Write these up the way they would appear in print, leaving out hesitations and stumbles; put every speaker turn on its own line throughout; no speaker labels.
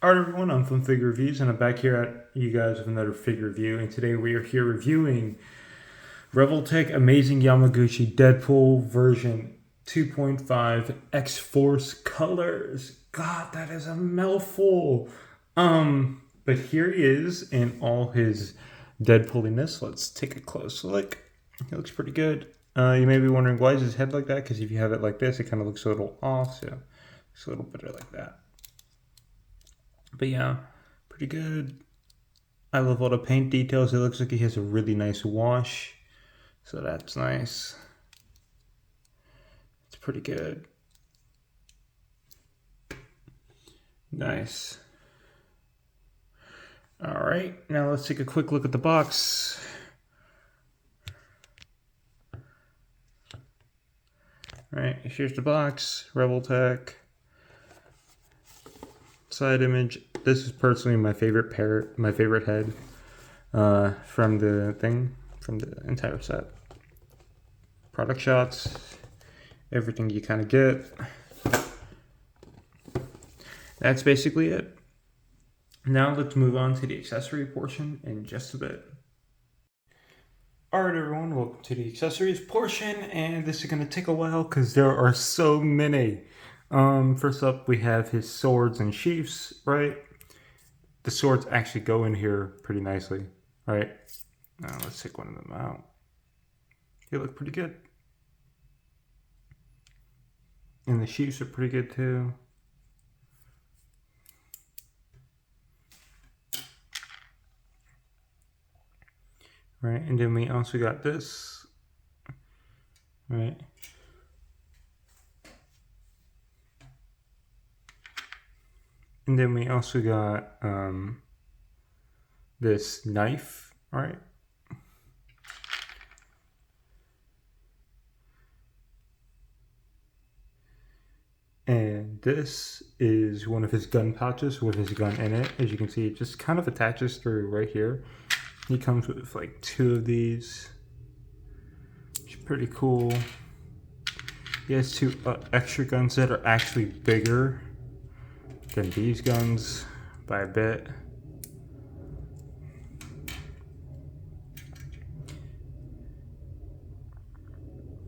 Alright everyone, I'm from Figure Reviews and I'm back here at you guys with another figure review, and today we are here reviewing Revoltech Amazing Yamaguchi Deadpool version 2.5 X-Force Colors. God, that is a mouthful. But here he is in all his Deadpooliness. Let's take a close look. He looks pretty good. You may be wondering, why is his head like that? Because if you have it like this, it kind of looks a little off, so it's a little better like that. But yeah, pretty good. I love all the paint details. It looks like he has a really nice wash, so that's nice. It's pretty good. Nice. All right, now let's take a quick look at the box. All right, here's the box. Revoltech. Side image. This is personally my favorite head from the entire set. Product shots, everything you kind of get. That's basically it. Now let's move on to the accessory portion in just a bit. Alright everyone, welcome to the accessories portion, and this is going to take a while because there are so many. First up, we have his swords and sheaths, right? The swords actually go in here pretty nicely, right? Now let's take one of them out. They look pretty good. And the sheaths are pretty good too. Right, and then we also got this, right? And then we also got this knife, right? And this is one of his gun pouches with his gun in it. As you can see, it just kind of attaches through right here. He comes with like 2 of these, which is pretty cool. He has 2 extra guns that are actually bigger than these guns by a bit.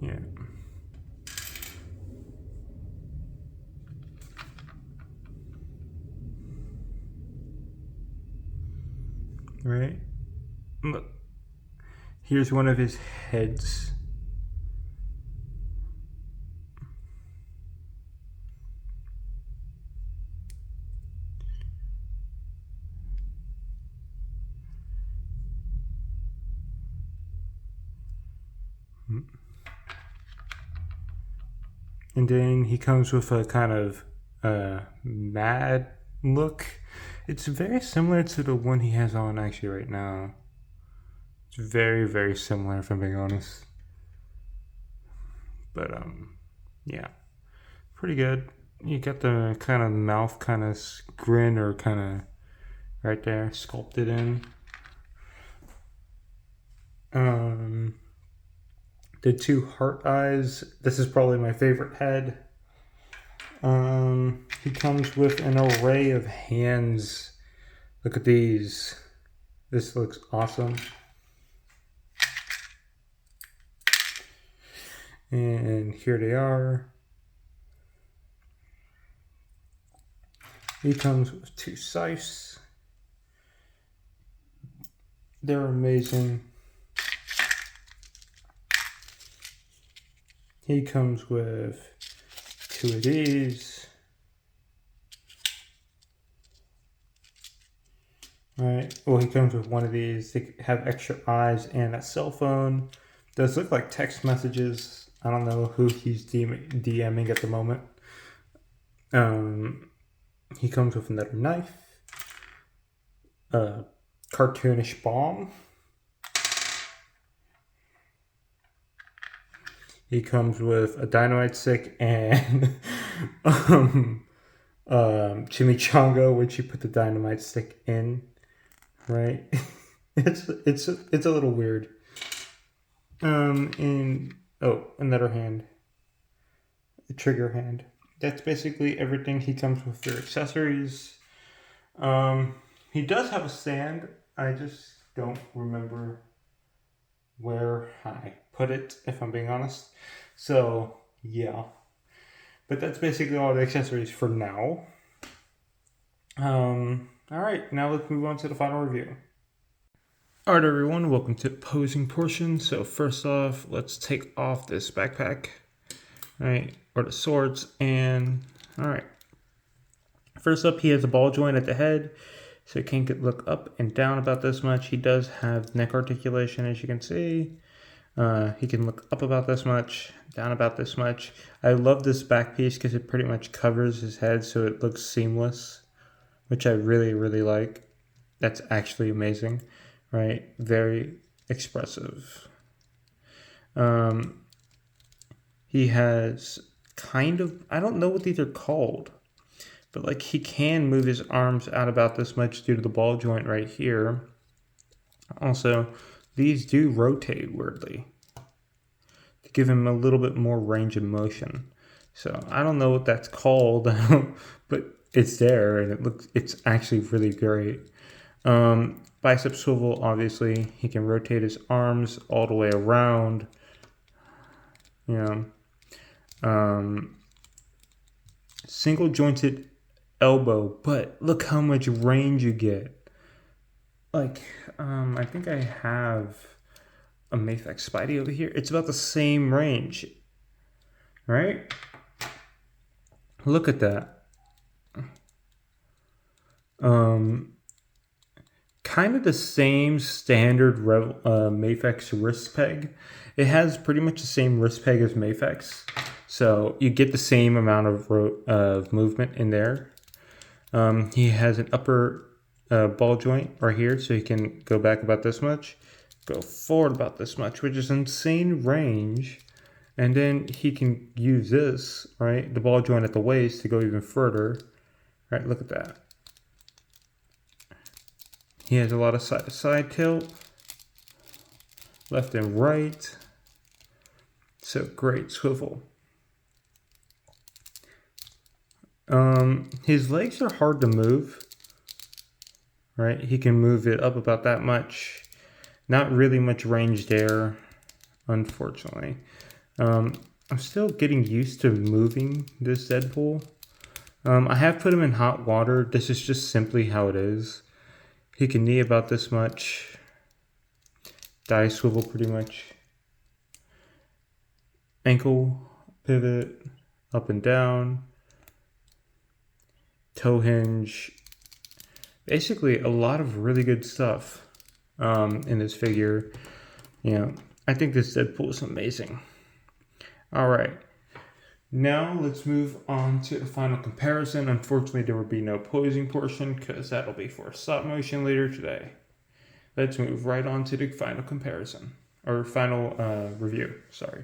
Yeah. Right? Look. Here's one of his heads. And then he comes with a kind of mad look. It's very similar to the one he has on actually right now. It's very, very similar, if I'm being honest. But yeah, pretty good. You got the kind of mouth kind of grin or kind of right there sculpted in. The 2 heart eyes. This is probably my favorite head. He comes with an array of hands. Look at these. This looks awesome. And here they are. He comes with 2 scythes. They're amazing. He comes with 2 of these. Right. Well, he comes with 1 of these. They have extra eyes and a cell phone. Does look like text messages. I don't know who he's DMing at the moment. He comes with another knife. A cartoonish bomb. He comes with a dynamite stick and chimichanga, which you put the dynamite stick in, right? it's a little weird. And another hand, the trigger hand. That's basically everything he comes with for accessories. He does have a stand. I just don't remember where I put it, if I'm being honest. So, yeah. But that's basically all the accessories for now. Alright, now let's move on to the final review. Alright everyone, welcome to the posing portion. So first off, let's take off this backpack. Alright, or the swords, and alright. First up, he has a ball joint at the head, so he can look up and down about this much. He does have neck articulation, as you can see. He can look up about this much, down about this much. I love this back piece because it pretty much covers his head so it looks seamless, which I really, really like. That's actually amazing, right? Very expressive. He has kind of, I don't know what these are called, but like he can move his arms out about this much due to the ball joint right here. Also, these do rotate weirdly to give him a little bit more range of motion. So I don't know what that's called, but it's there and it's actually really great. Bicep swivel, obviously, he can rotate his arms all the way around. You know, single jointed elbow, but look how much range you get. Like, I think I have a Mayfix Spidey over here. It's about the same range, right? Look at that. Kind of the same standard Mayfix wrist peg. It has pretty much the same wrist peg as Mayfix, so you get the same amount of movement in there. He has an upper ball joint right here, so he can go back about this much, go forward about this much, which is insane range. And then he can use this, right, the ball joint at the waist to go even further. Right, look at that. He has a lot of side tilt, left and right. So great swivel. His legs are hard to move, right? He can move it up about that much. Not really much range there, unfortunately. I'm still getting used to moving this Deadpool. I have put him in hot water. This is just simply how it is. He can knee about this much. Thigh swivel pretty much. Ankle pivot, up and down. Toe hinge. Basically a lot of really good stuff in this figure. You know, I think this Deadpool is amazing. All right. Now let's move on to the final comparison. Unfortunately, there will be no posing portion because that'll be for stop motion later today. Let's move right on to the final comparison, or final review, sorry.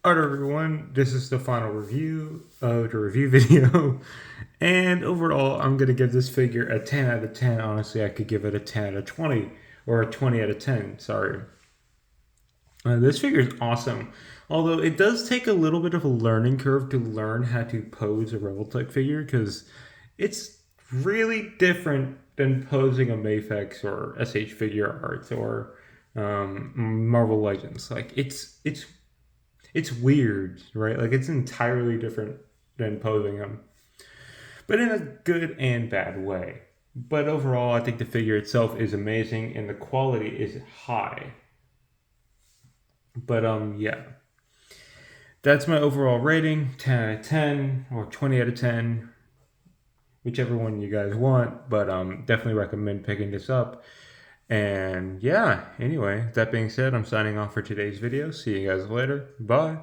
Alright everyone, this is the final review of the review video. And overall, I'm going to give this figure a 10 out of 10. Honestly, I could give it a 10 out of 20, or a 20 out of 10, sorry. This figure is awesome. Although it does take a little bit of a learning curve to learn how to pose a Revoltech figure, because it's really different than posing a Mayfix or SH Figure Arts or Marvel Legends. Like it's weird, right? Like it's entirely different than posing them, but in a good and bad way. But overall, I think the figure itself is amazing and the quality is high. But yeah. That's my overall rating, 10 out of 10 or 20 out of 10, whichever one you guys want, but definitely recommend picking this up. And yeah, anyway, that being said, I'm signing off for today's video. See you guys later. Bye.